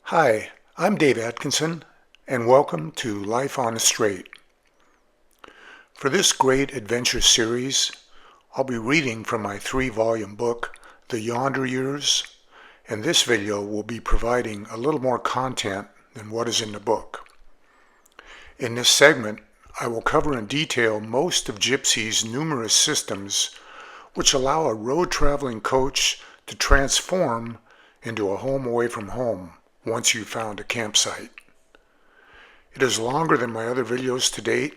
Hi, I'm Dave Atkinson, and welcome to Life on the Straight. For this great adventure series, I'll be reading from my 3-volume book, The Yonder Years, and this video will be providing a little more content than what is in the book. In this segment, I will cover in detail most of Gypsy's numerous systems which allow a road-traveling coach to transform into a home away from home once you've found a campsite. It is longer than my other videos to date,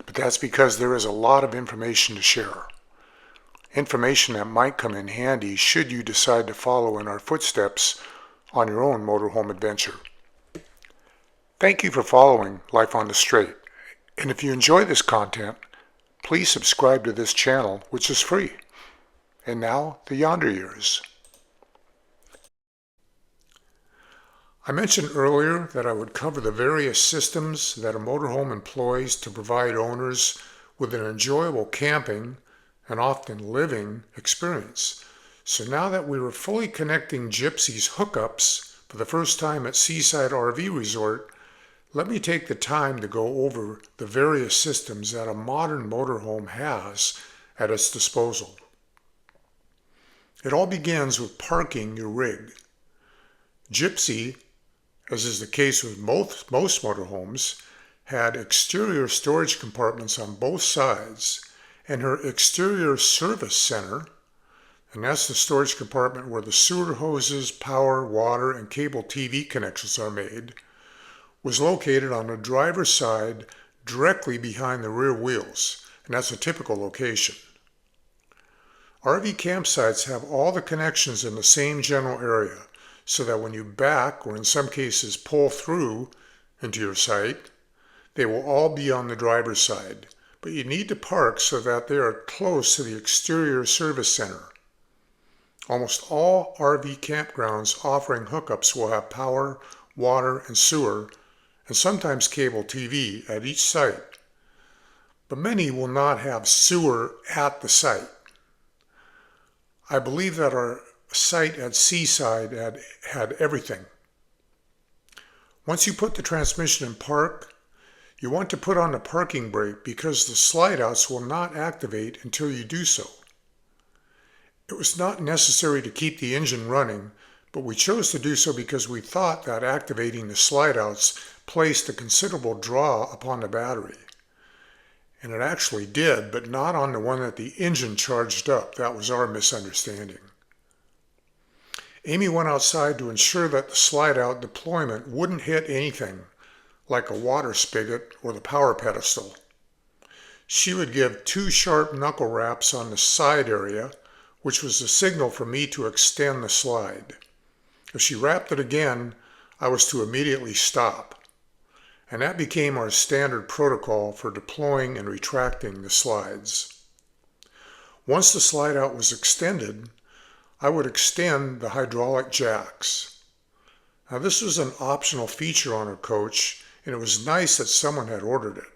but that's because there is a lot of information to share. Information that might come in handy should you decide to follow in our footsteps on your own motorhome adventure. Thank you for following Life on the Straight, and if you enjoy this content, please subscribe to this channel, which is free. And now, the Yonder Years. I mentioned earlier that I would cover the various systems that a motorhome employs to provide owners with an enjoyable camping and often living experience. So now that we were fully connecting Gypsy's hookups for the first time at Seaside RV Resort, let me take the time to go over the various systems that a modern motorhome has at its disposal. It all begins with parking your rig. Gypsy, as is the case with most motorhomes, had exterior storage compartments on both sides, and her exterior service center, and that's the storage compartment where the sewer hoses, power, water, and cable TV connections are made, was located on the driver's side directly behind the rear wheels, and that's a typical location. RV campsites have all the connections in the same general area, so that when you back, or in some cases pull through into your site, they will all be on the driver's side, but you need to park so that they are close to the exterior service center. Almost all RV campgrounds offering hookups will have power, water, and sewer, and sometimes cable TV at each site, but many will not have sewer at the site. I believe that our site at Seaside had everything. Once you put the transmission in park, you want to put on the parking brake because the slide outs will not activate until you do so. It was not necessary to keep the engine running, but we chose to do so because we thought that activating the slide outs placed a considerable draw upon the battery. And it actually did, but not on the one that the engine charged up. That was our misunderstanding. Amy went outside to ensure that the slide-out deployment wouldn't hit anything, like a water spigot or the power pedestal. She would give 2 sharp knuckle raps on the side area, which was the signal for me to extend the slide. If she rapped it again, I was to immediately stop. And that became our standard protocol for deploying and retracting the slides. Once the slide-out was extended, I would extend the hydraulic jacks. Now this was an optional feature on our coach, and it was nice that someone had ordered it.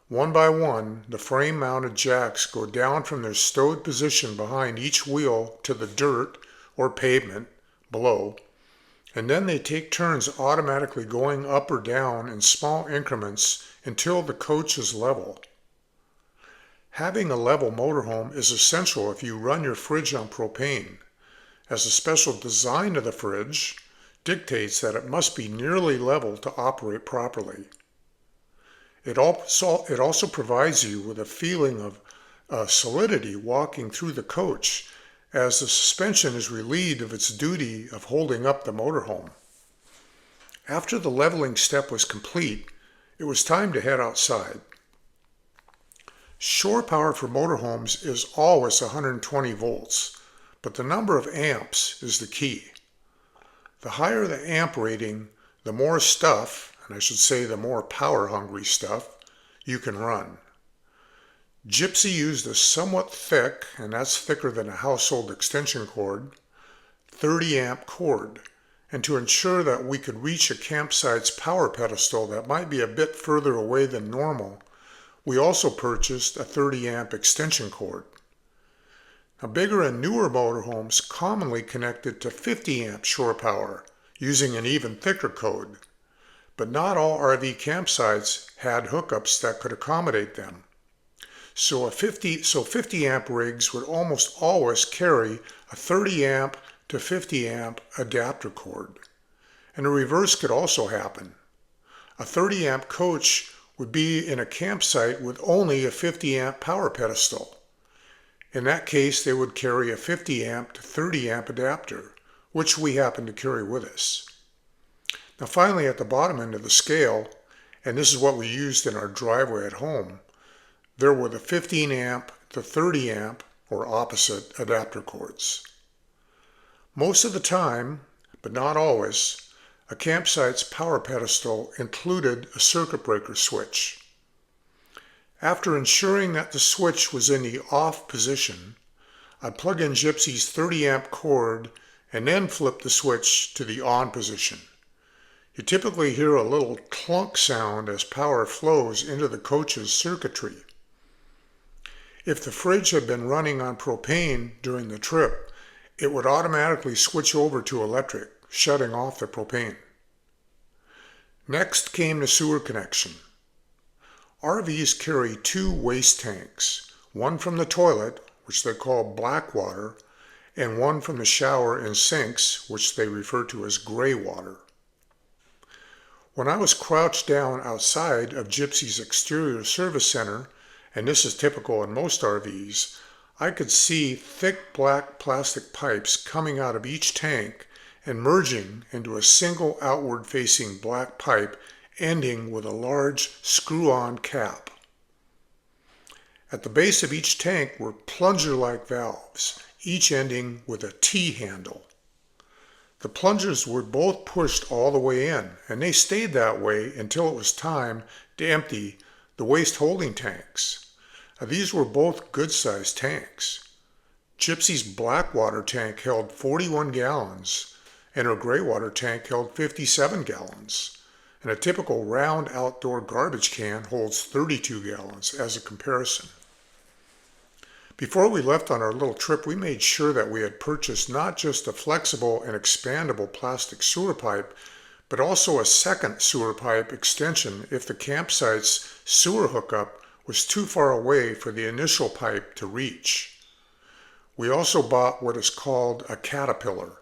One by one, the frame-mounted jacks go down from their stowed position behind each wheel to the dirt or pavement below, and then they take turns automatically going up or down in small increments until the coach is level. Having a level motorhome is essential if you run your fridge on propane, as the special design of the fridge dictates that it must be nearly level to operate properly. It also provides you with a feeling of solidity walking through the coach, as the suspension is relieved of its duty of holding up the motorhome. After the leveling step was complete, it was time to head outside. Shore power for motorhomes is always 120 volts, but the number of amps is the key. The higher the amp rating, the more stuff, and I should say the more power-hungry stuff, you can run. Gypsy used a somewhat thick, and that's thicker than a household extension cord, 30 amp cord, and to ensure that we could reach a campsite's power pedestal that might be a bit further away than normal, we also purchased a 30 amp extension cord. Now, bigger and newer motorhomes commonly connected to 50 amp shore power using an even thicker code. But not all RV campsites had hookups that could accommodate them. So 50 amp rigs would almost always carry a 30 amp to 50 amp adapter cord. And the reverse could also happen. A 30 amp coach would be in a campsite with only a 50 amp power pedestal. In that case, they would carry a 50 amp to 30 amp adapter, which we happen to carry with us. Now finally, at the bottom end of the scale, and this is what we used in our driveway at home, there were the 15 amp to 30 amp, or opposite, adapter cords. Most of the time, but not always, a campsite's power pedestal included a circuit breaker switch. After ensuring that the switch was in the off position, I'd plug in Gypsy's 30 amp cord and then flip the switch to the on position. You typically hear a little clunk sound as power flows into the coach's circuitry. If the fridge had been running on propane during the trip, it would automatically switch over to electric, shutting off the propane. Next came the sewer connection. RVs carry two waste tanks, one from the toilet, which they call black water, and one from the shower and sinks, which they refer to as gray water. When I was crouched down outside of Gypsy's exterior service center, and this is typical in most RVs, I could see thick black plastic pipes coming out of each tank and merging into a single outward-facing black pipe ending with a large screw-on cap. At the base of each tank were plunger-like valves, each ending with a T handle. The plungers were both pushed all the way in, and they stayed that way until it was time to empty the waste holding tanks. These were both good-sized tanks. Gypsy's black water tank held 41 gallons, and her gray water tank held 57 gallons. And a typical round outdoor garbage can holds 32 gallons as a comparison. Before we left on our little trip, we made sure that we had purchased not just a flexible and expandable plastic sewer pipe, but also a second sewer pipe extension if the campsite's sewer hookup was too far away for the initial pipe to reach. We also bought what is called a caterpillar.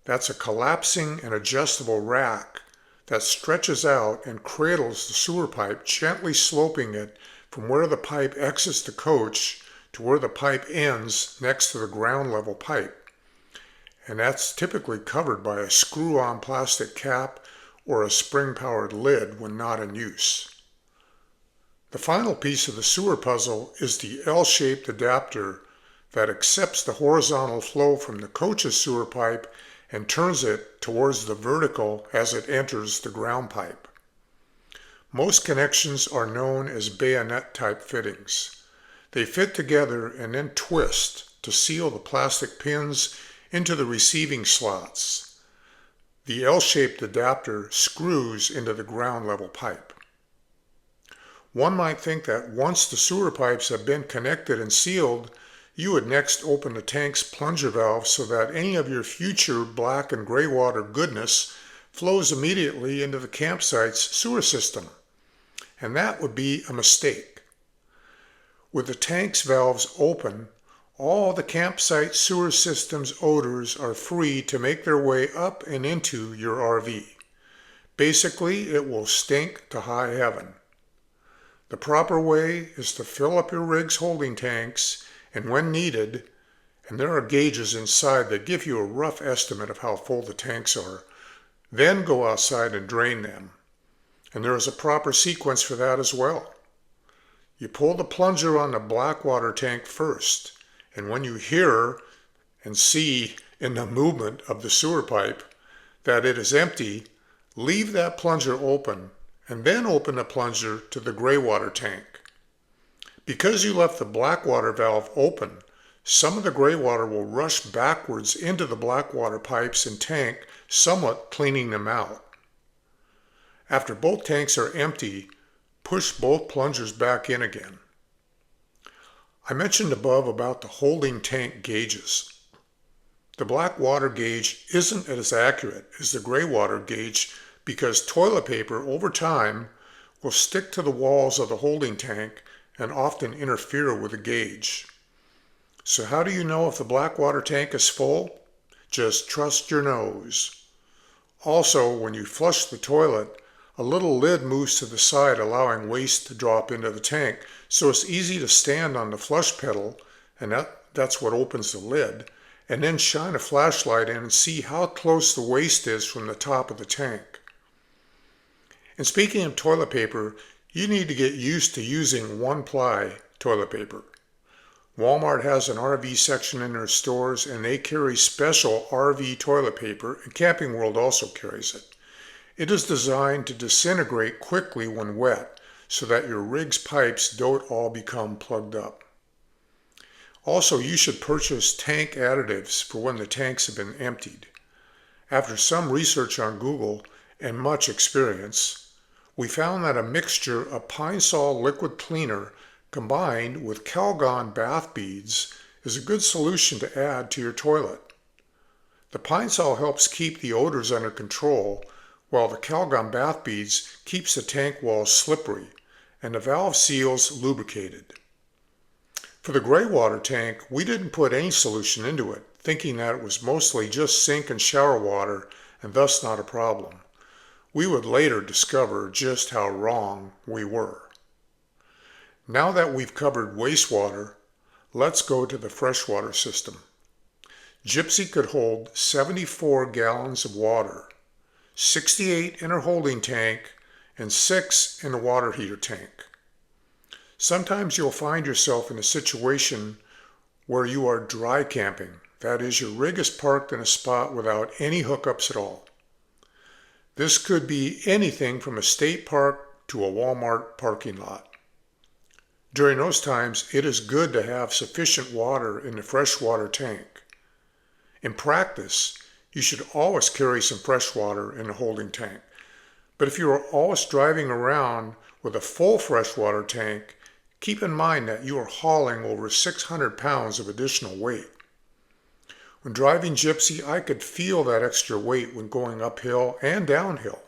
That's a collapsing and adjustable rack that stretches out and cradles the sewer pipe, gently sloping it from where the pipe exits the coach to where the pipe ends next to the ground level pipe. And that's typically covered by a screw-on plastic cap or a spring-powered lid when not in use. The final piece of the sewer puzzle is the L-shaped adapter that accepts the horizontal flow from the coach's sewer pipe and turns it towards the vertical as it enters the ground pipe. Most connections are known as bayonet type fittings. They fit together and then twist to seal the plastic pins into the receiving slots. The L-shaped adapter screws into the ground level pipe. One might think that once the sewer pipes have been connected and sealed, you would next open the tank's plunger valve so that any of your future black and gray water goodness flows immediately into the campsite's sewer system. And that would be a mistake. With the tank's valves open, all the campsite sewer system's odors are free to make their way up and into your RV. Basically, it will stink to high heaven. The proper way is to fill up your rig's holding tanks, and when needed, and there are gauges inside that give you a rough estimate of how full the tanks are, then go outside and drain them. And there is a proper sequence for that as well. You pull the plunger on the black water tank first, and when you hear and see in the movement of the sewer pipe that it is empty, leave that plunger open and then open the plunger to the gray water tank. Because you left the black water valve open, some of the gray water will rush backwards into the black water pipes and tank, somewhat cleaning them out. After both tanks are empty, push both plungers back in again. I mentioned above about the holding tank gauges. The black water gauge isn't as accurate as the gray water gauge because toilet paper over time will stick to the walls of the holding tank and often interfere with the gauge. So how do you know if the black water tank is full? Just trust your nose. Also, when you flush the toilet, a little lid moves to the side, allowing waste to drop into the tank. So it's easy to stand on the flush pedal, and that's what opens the lid, and then shine a flashlight in and see how close the waste is from the top of the tank. And speaking of toilet paper, you need to get used to using one-ply toilet paper. Walmart has an RV section in their stores, and they carry special RV toilet paper, and Camping World also carries it. It is designed to disintegrate quickly when wet, so that your rig's pipes don't all become plugged up. Also, you should purchase tank additives for when the tanks have been emptied. After some research on Google and much experience, we found that a mixture of Pine Sol liquid cleaner combined with Calgon bath beads is a good solution to add to your toilet. The Pine Sol helps keep the odors under control, while the Calgon bath beads keeps the tank walls slippery and the valve seals lubricated. For the gray water tank, we didn't put any solution into it, thinking that it was mostly just sink and shower water and thus not a problem. We would later discover just how wrong we were. Now that we've covered wastewater, let's go to the freshwater system. Gypsy could hold 74 gallons of water, 68 in her holding tank, and 6 in the water heater tank. Sometimes you'll find yourself in a situation where you are dry camping. That is, your rig is parked in a spot without any hookups at all. This could be anything from a state park to a Walmart parking lot. During those times, it is good to have sufficient water in the freshwater tank. In practice, you should always carry some fresh water in the holding tank. But if you are always driving around with a full freshwater tank, keep in mind that you are hauling over 600 pounds of additional weight. When driving Gypsy, I could feel that extra weight when going uphill and downhill.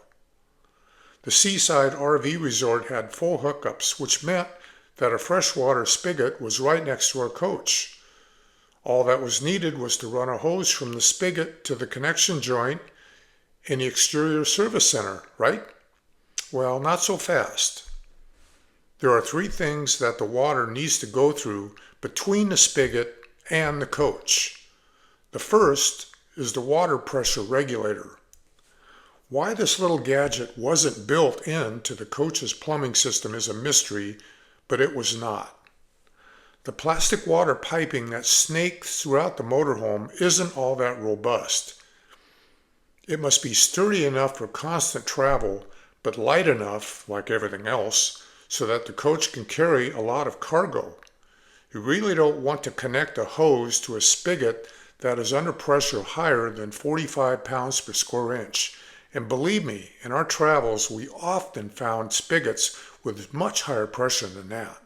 The Seaside RV Resort had full hookups, which meant that a freshwater spigot was right next to our coach. All that was needed was to run a hose from the spigot to the connection joint in the exterior service center, right? Well, not so fast. There are 3 things that the water needs to go through between the spigot and the coach. The first is the water pressure regulator. Why this little gadget wasn't built into the coach's plumbing system is a mystery, but it was not. The plastic water piping that snakes throughout the motorhome isn't all that robust. It must be sturdy enough for constant travel, but light enough, like everything else, so that the coach can carry a lot of cargo. You really don't want to connect a hose to a spigot that is under pressure higher than 45 pounds per square inch. And believe me, in our travels, we often found spigots with much higher pressure than that.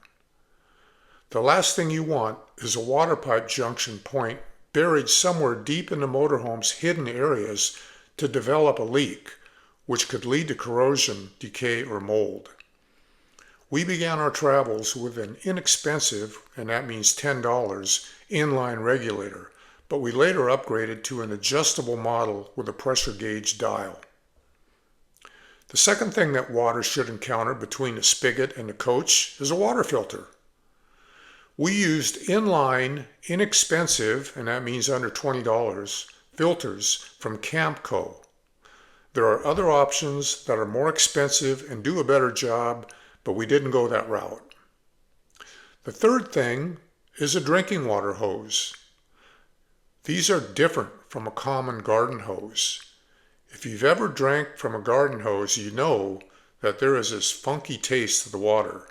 The last thing you want is a water pipe junction point buried somewhere deep in the motorhome's hidden areas to develop a leak, which could lead to corrosion, decay, or mold. We began our travels with an inexpensive, and that means $10, inline regulator, but we later upgraded to an adjustable model with a pressure gauge dial. The second thing that water should encounter between the spigot and the coach is a water filter. We used inline, inexpensive, and that means under $20, filters from Campco. There are other options that are more expensive and do a better job, but we didn't go that route. The third thing is a drinking water hose. These are different from a common garden hose. If you've ever drank from a garden hose, you know that there is this funky taste to the water.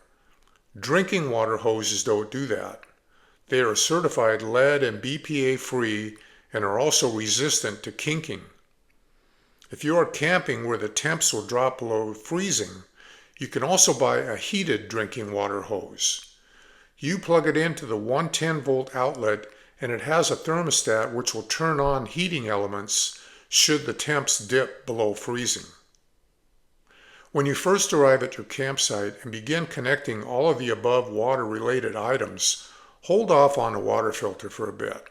Drinking water hoses don't do that. They are certified lead and BPA free and are also resistant to kinking. If you are camping where the temps will drop below freezing, you can also buy a heated drinking water hose. You plug it into the 110 volt outlet and it has a thermostat which will turn on heating elements should the temps dip below freezing. When you first arrive at your campsite and begin connecting all of the above water-related items, hold off on the water filter for a bit.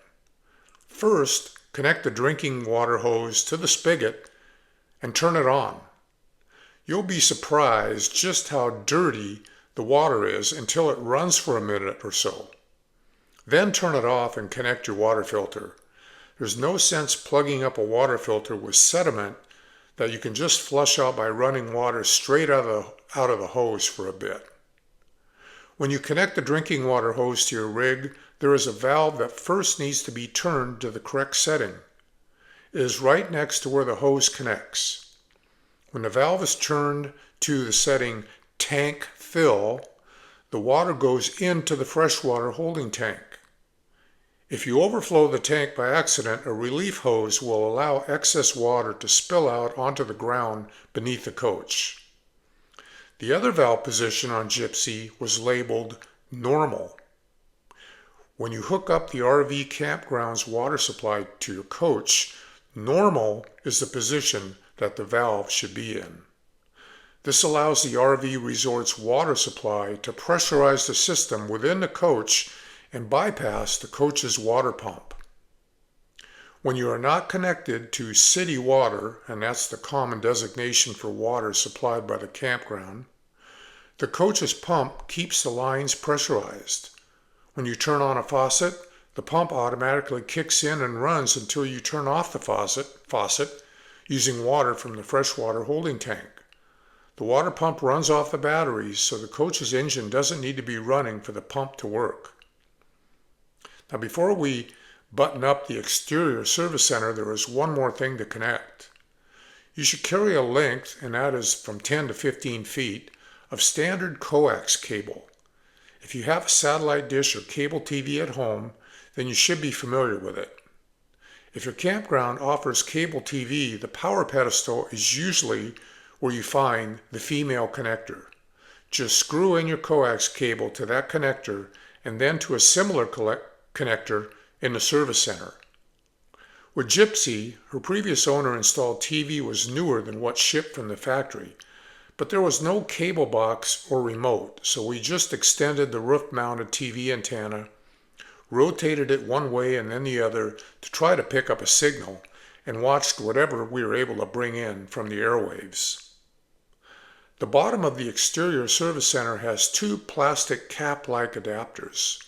First, connect the drinking water hose to the spigot and turn it on. You'll be surprised just how dirty the water is until it runs for a minute or so. Then turn it off and connect your water filter. There's no sense plugging up a water filter with sediment that you can just flush out by running water straight out of the hose for a bit. When you connect the drinking water hose to your rig, there is a valve that first needs to be turned to the correct setting. It is right next to where the hose connects. When the valve is turned to the setting tank fill, the water goes into the freshwater holding tank. If you overflow the tank by accident, a relief hose will allow excess water to spill out onto the ground beneath the coach. The other valve position on Gypsy was labeled normal. When you hook up the RV campground's water supply to your coach, normal is the position that the valve should be in. This allows the RV resort's water supply to pressurize the system within the coach and bypass the coach's water pump. When you are not connected to city water, and that's the common designation for water supplied by the campground, the coach's pump keeps the lines pressurized. When you turn on a faucet, the pump automatically kicks in and runs until you turn off the faucet using water from the freshwater holding tank. The water pump runs off the batteries, so the coach's engine doesn't need to be running for the pump to work. Now, before we button up the exterior service center, there is one more thing to connect. You should carry a length, and that is from 10 to 15 feet, of standard coax cable. If you have a satellite dish or cable TV at home, then you should be familiar with it. If your campground offers cable TV, the power pedestal is usually where you find the female connector. Just screw in your coax cable to that connector and then to a similar connector in the service center. With Gypsy, her previous owner installed TV was newer than what shipped from the factory, but there was no cable box or remote, so we just extended the roof-mounted TV antenna, rotated it one way and then the other to try to pick up a signal, and watched whatever we were able to bring in from the airwaves. The bottom of the exterior service center has two plastic cap-like adapters.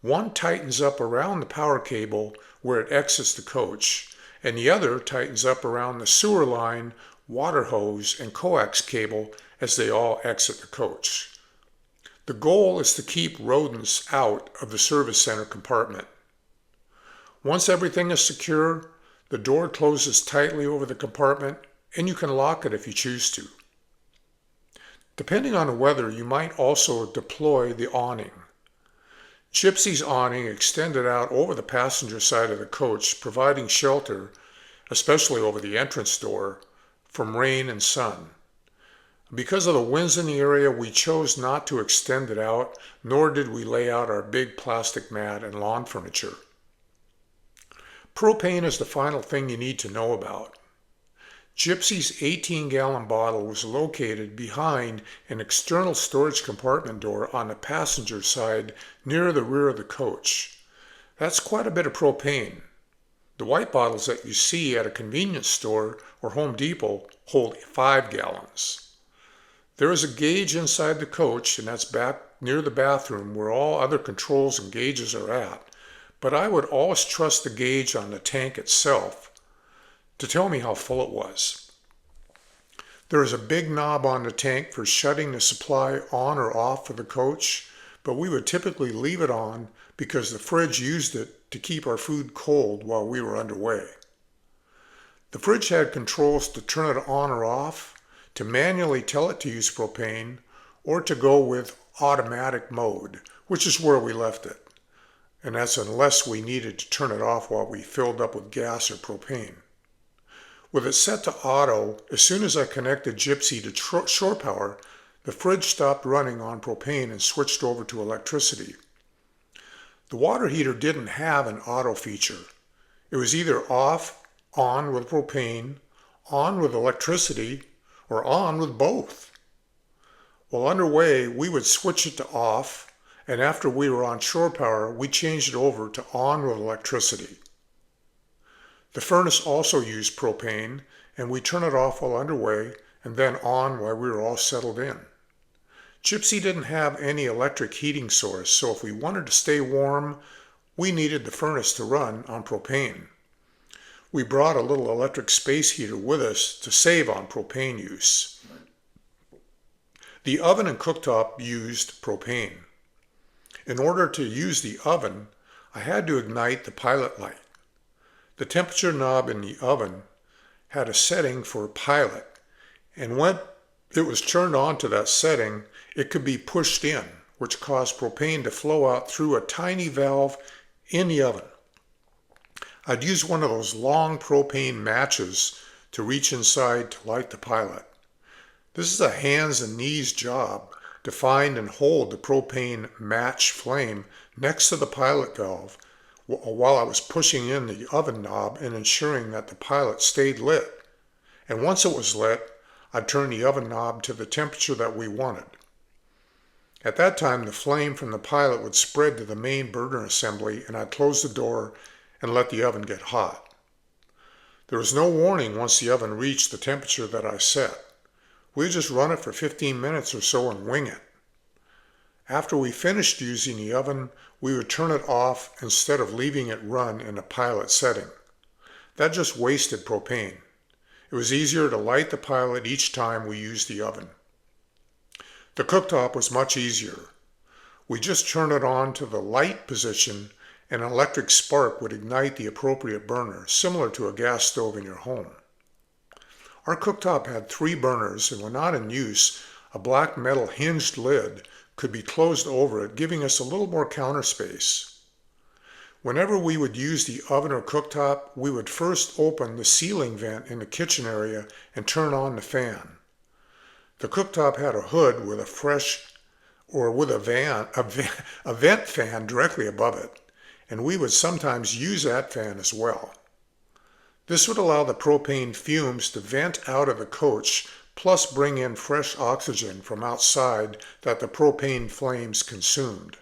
One tightens up around the power cable where it exits the coach, and the other tightens up around the sewer line, water hose, and coax cable as they all exit the coach. The goal is to keep rodents out of the service center compartment. Once everything is secure, the door closes tightly over the compartment, and you can lock it if you choose to. Depending on the weather, you might also deploy the awning. Gypsy's awning extended out over the passenger side of the coach, providing shelter, especially over the entrance door, from rain and sun. Because of the winds in the area, we chose not to extend it out, nor did we lay out our big plastic mat and lawn furniture. Propane is the final thing you need to know about. Gypsy's 18-gallon bottle was located behind an external storage compartment door on the passenger side near the rear of the coach. That's quite a bit of propane. The white bottles that you see at a convenience store or Home Depot hold 5 gallons. There is a gauge inside the coach, and that's back near the bathroom where all other controls and gauges are at, but I would always trust the gauge on the tank itself to tell me how full it was. There is a big knob on the tank for shutting the supply on or off for the coach, but we would typically leave it on because the fridge used it to keep our food cold while we were underway. The fridge had controls to turn it on or off, to manually tell it to use propane, or to go with automatic mode, which is where we left it. And that's unless we needed to turn it off while we filled up with gas or propane. With it set to auto, as soon as I connected Gypsy to shore power, the fridge stopped running on propane and switched over to electricity. The water heater didn't have an auto feature. It was either off, on with propane, on with electricity, or on with both. While underway, we would switch it to off, and after we were on shore power, we changed it over to on with electricity. The furnace also used propane, and we turn it off while underway and then on while we were all settled in. Gypsy didn't have any electric heating source, so if we wanted to stay warm, we needed the furnace to run on propane. We brought a little electric space heater with us to save on propane use. The oven and cooktop used propane. In order to use the oven, I had to ignite the pilot light. The temperature knob in the oven had a setting for pilot, and when it was turned on to that setting, it could be pushed in, which caused propane to flow out through a tiny valve in the oven. I'd use one of those long propane matches to reach inside to light the pilot. This is a hands and knees job to find and hold the propane match flame next to the pilot valve while I was pushing in the oven knob and ensuring that the pilot stayed lit. And once it was lit, I'd turn the oven knob to the temperature that we wanted. At that time, the flame from the pilot would spread to the main burner assembly, and I'd close the door and let the oven get hot. There was no warning once the oven reached the temperature that I set. We'd just run it for 15 minutes or so and wing it. After we finished using the oven, we would turn it off instead of leaving it run in a pilot setting. That just wasted propane. It was easier to light the pilot each time we used the oven. The cooktop was much easier. We just turned it on to the light position and an electric spark would ignite the appropriate burner, similar to a gas stove in your home. Our cooktop had 3 burners, and when not in use, a black metal hinged lid could be closed over it, giving us a little more counter space. Whenever we would use the oven or cooktop, we would first open the ceiling vent in the kitchen area and turn on the fan. The cooktop had a hood with a vent fan directly above it, and we would sometimes use that fan as well. This would allow the propane fumes to vent out of the coach, plus bring in fresh oxygen from outside that the propane flames consumed.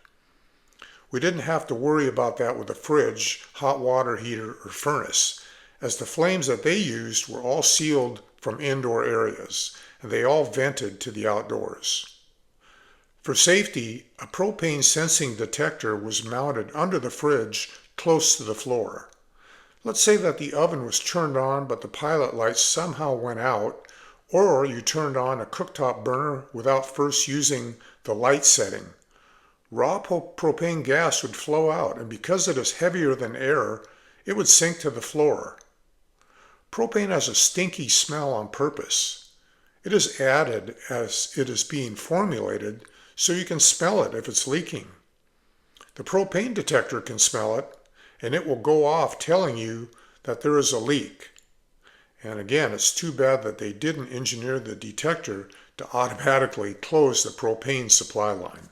We didn't have to worry about that with a fridge, hot water heater, or furnace, as the flames that they used were all sealed from indoor areas, and they all vented to the outdoors. For safety, a propane sensing detector was mounted under the fridge close to the floor. Let's say that the oven was turned on but the pilot light somehow went out, or you turned on a cooktop burner without first using the light setting. Raw propane gas would flow out, and because it is heavier than air, it would sink to the floor. Propane has a stinky smell on purpose. It is added as it is being formulated so you can smell it if it's leaking. The propane detector can smell it, and it will go off telling you that there is a leak. And again, it's too bad that they didn't engineer the detector to automatically close the propane supply line.